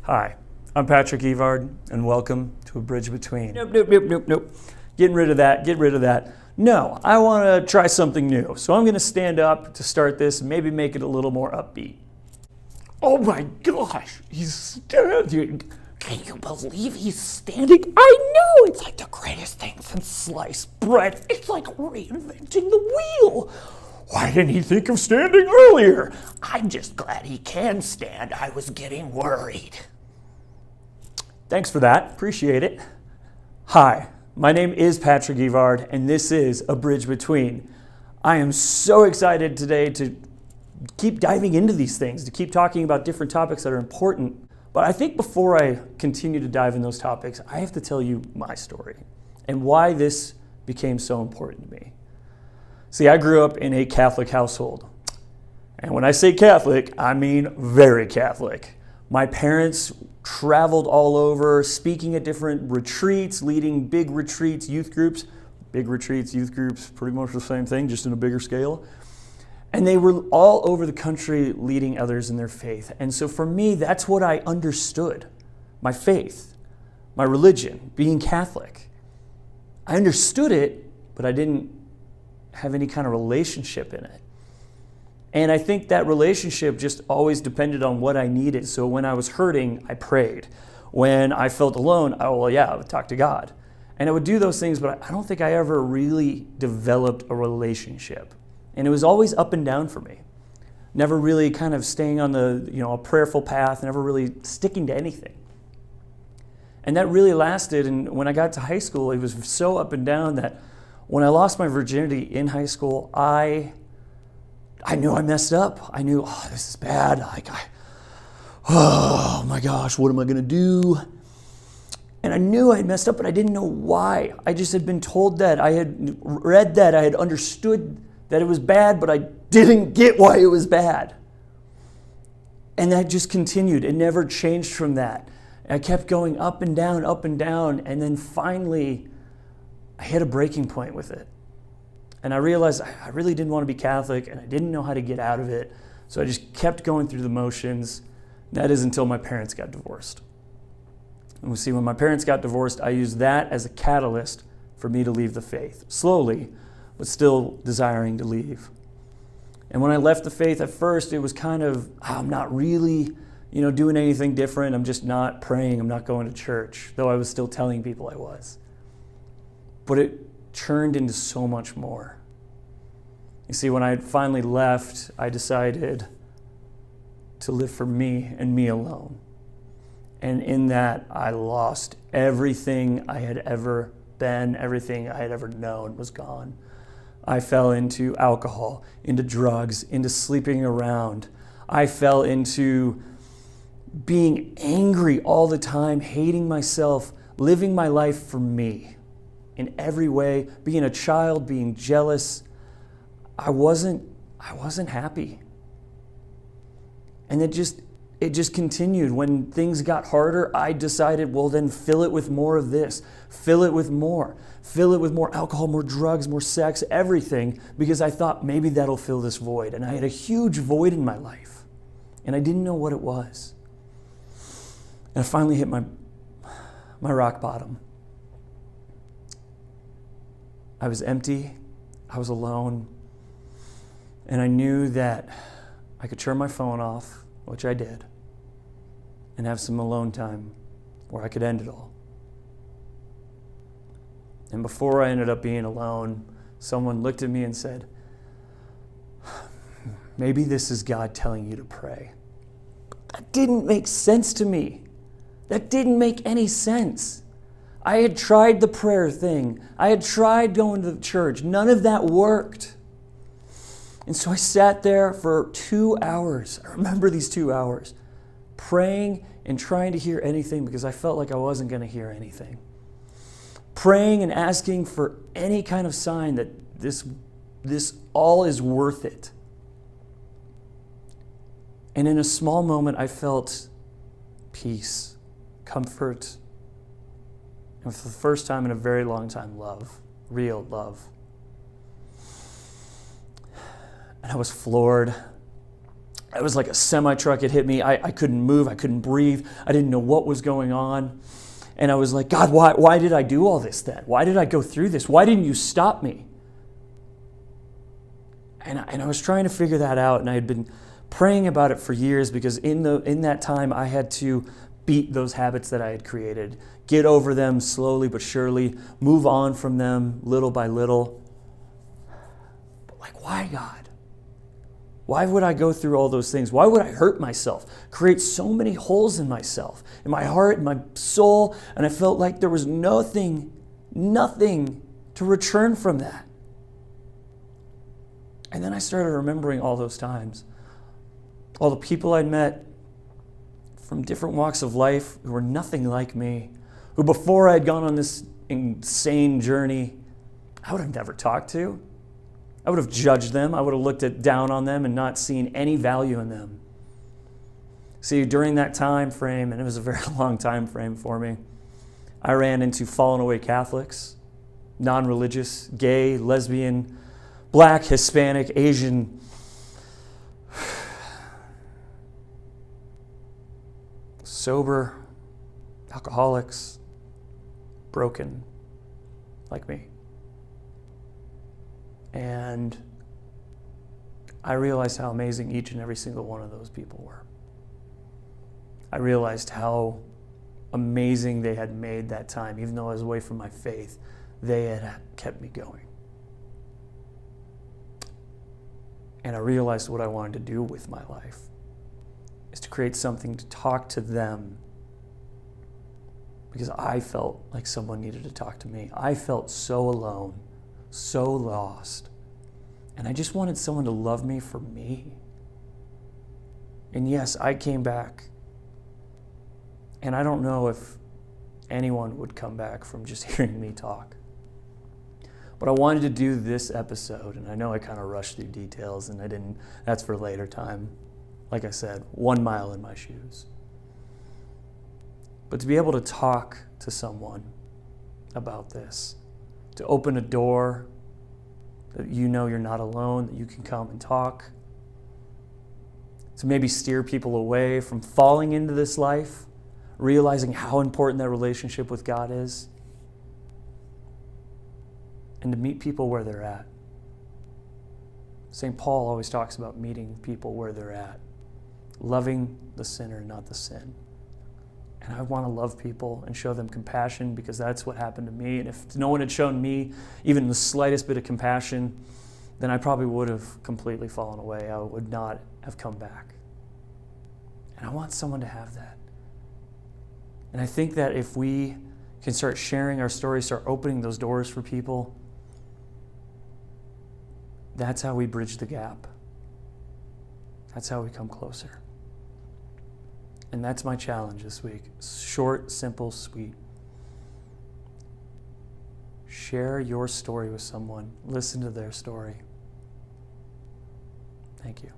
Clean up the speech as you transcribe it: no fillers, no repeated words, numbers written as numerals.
Hi, I'm Patrick Evard, and welcome to A Bridge Between. Nope. Getting rid of that. No, I want to try something new. So I'm going to stand up to start this and maybe make it a little more upbeat. Oh my gosh, he's standing. Can you believe he's standing? I know, it's like the greatest thing since sliced bread. It's like reinventing the wheel. Why didn't he think of standing earlier? I'm just glad he can stand. I was getting worried. Thanks for that. Appreciate it. Hi, my name is Patrick Evard, and this is A Bridge Between. I am so excited today to keep diving into these things, to keep talking about different topics that are important. But I think before I continue to dive in those topics, I have to tell you my story and why this became so important to me. See, I grew up in a Catholic household. And when I say Catholic, I mean very Catholic. My parents traveled all over, speaking at different retreats, leading big retreats, youth groups. Big retreats, youth groups, pretty much the same thing, just in a bigger scale. And they were all over the country leading others in their faith. And so for me, that's what I understood. My faith, my religion, being Catholic. I understood it, but I didn't have any kind of relationship in it. And I think that relationship just always depended on what I needed. So when I was hurting, I prayed. When I felt alone, I would talk to God. And I would do those things, but I don't think I ever really developed a relationship. And it was always up and down for me. Never really kind of staying on a prayerful path, never really sticking to anything. And that really lasted. And when I got to high school, it was so up and down that when I lost my virginity in high school, I knew I messed up. I knew, this is bad. Oh my gosh, what am I going to do? And I knew I had messed up, but I didn't know why. I just had been told that. I had read that. I had understood that it was bad, but I didn't get why it was bad. And that just continued. It never changed from that. I kept going up and down, and then finally I hit a breaking point with it. And I realized I really didn't want to be Catholic, and I didn't know how to get out of it. So I just kept going through the motions. That is until my parents got divorced. And we see when my parents got divorced, I used that as a catalyst for me to leave the faith. Slowly, but still desiring to leave. And when I left the faith at first, it was kind of, I'm not really, doing anything different. I'm just not praying. I'm not going to church, though I was still telling people I was. But it turned into so much more. You see, when I finally left, I decided to live for me and me alone. And in that, I lost everything I had ever been, everything I had ever known was gone. I fell into alcohol, into drugs, into sleeping around. I fell into being angry all the time, hating myself, living my life for me. In every way, being a child, being jealous, I wasn't happy. And it just continued. When things got harder, I decided, well, then fill it with more of this. Fill it with more alcohol, more drugs, more sex, everything, because I thought maybe that'll fill this void. And I had a huge void in my life, and I didn't know what it was. And I finally hit my rock bottom. I was empty, I was alone, and I knew that I could turn my phone off, which I did, and have some alone time where I could end it all. And before I ended up being alone, someone looked at me and said, maybe this is God telling you to pray. That didn't make sense to me. That didn't make any sense. I had tried the prayer thing. I had tried going to the church. None of that worked. And so I sat there for 2 hours. I remember these 2 hours, praying and trying to hear anything because I felt like I wasn't going to hear anything. Praying and asking for any kind of sign that this all is worth it. And in a small moment, I felt peace, comfort, and for the first time in a very long time, love, real love. And I was floored. It was like a semi-truck had hit me. I couldn't move. I couldn't breathe. I didn't know what was going on. And I was like, God, why did I do all this then? Why did I go through this? Why didn't you stop me? And I was trying to figure that out, and I had been praying about it for years, because in that time I had to beat those habits that I had created, get over them slowly but surely, move on from them little by little. But like, why, God? Why would I go through all those things? Why would I hurt myself, create so many holes in myself, in my heart, in my soul? And I felt like there was nothing to return from that. And then I started remembering all those times, all the people I'd met from different walks of life who were nothing like me, who before I'd gone on this insane journey, I would have never talked to. I would have judged them. I would have looked down on them and not seen any value in them. See, during that time frame, and it was a very long time frame for me, I ran into fallen away Catholics, non-religious, gay, lesbian, Black, Hispanic, Asian, sober, alcoholics, broken, like me. And I realized how amazing each and every single one of those people were. I realized how amazing they had made that time. Even though I was away from my faith, they had kept me going. And I realized what I wanted to do with my life is to create something to talk to them, because I felt like someone needed to talk to me. I felt so alone, so lost. And I just wanted someone to love me for me. And yes, I came back. And I don't know if anyone would come back from just hearing me talk. But I wanted to do this episode, and I know I kind of rushed through details, and I didn't. That's for later time. Like I said, 1 mile in my shoes. But to be able to talk to someone about this, to open a door that you know you're not alone, that you can come and talk, to maybe steer people away from falling into this life, realizing how important that relationship with God is, and to meet people where they're at. St. Paul always talks about meeting people where they're at, loving the sinner, not the sin. And I want to love people and show them compassion, because that's what happened to me. And if no one had shown me even the slightest bit of compassion, then I probably would have completely fallen away. I would not have come back. And I want someone to have that. And I think that if we can start sharing our stories, start opening those doors for people, that's how we bridge the gap. That's how we come closer. And that's my challenge this week. Short, simple, sweet. Share your story with someone. Listen to their story. Thank you.